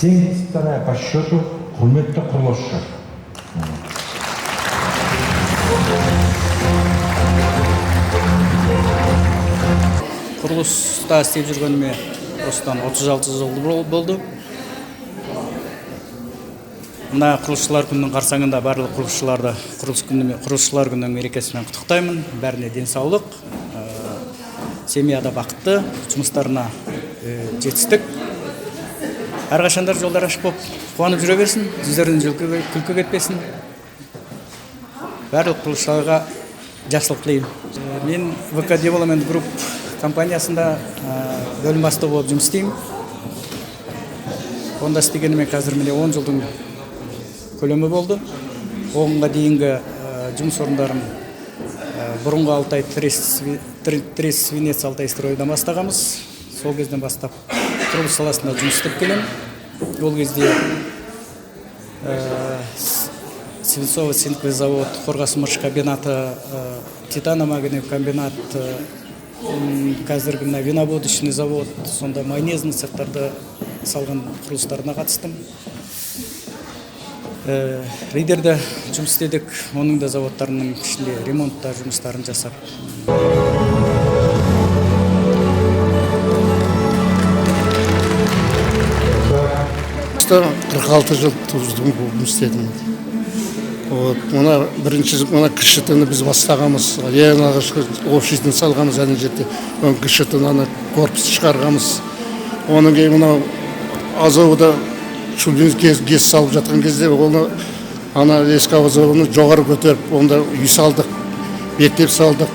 Всем вторая по счету құрметті құрылысшы. Құрылыста істеп жүргеніме осыдан 36 жыл болды. Мына құрылысшылар күнінің қарсаңында барлық құрылысшыларды құрылысшылар күнінің мерекесімен құттықтаймын. Бәріне денсаулық, семьяда бақытты, жұмыстарына жетістік. Әрқашандар жолдар ашық болып, қуанып жүре берсін, жүздерінің күлкі кетпесін. Барлық құрылысшыларға жақсылық тілеймін. Мен ВК Development Group компаниясында бөлім бастығы болып жұмыс істеймін. Онда істегеніме қазір міне 10 жылдың көлемі болды. Оғынға дейінгі жұмыс орындарым бұрынғы Алтай Трес Винец Алтай стройдан бастағамыз. Сол кезден бастап құрылыс саласында жұмыс істеп келемін. Ол кезде Свинцовый цинковый завод, Қорғасмыш комбинаты, титаномагний комбинат, қазіргі виноводочный завод, сонда майонезный цехтарды салған құрылыстарына қатыстым. Ридерде жұмыс істедік, оның да заводтарының ішінде ремонтта жұмыстарын жасап. 46 жыл тұздың болып істедім. Мына кішітіні біз бастағамыз, ең алғашқы офисін салғамыз әне жерде. Кішітіні корпус шығарғамыз. Оның кейін мына Азовда шүлбен гез салып жатқан кезде, оны ескі Азовны жоғары көтеріп, онда үй салдық, мектеп салдық,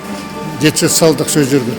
детсек салдық сөз жерде.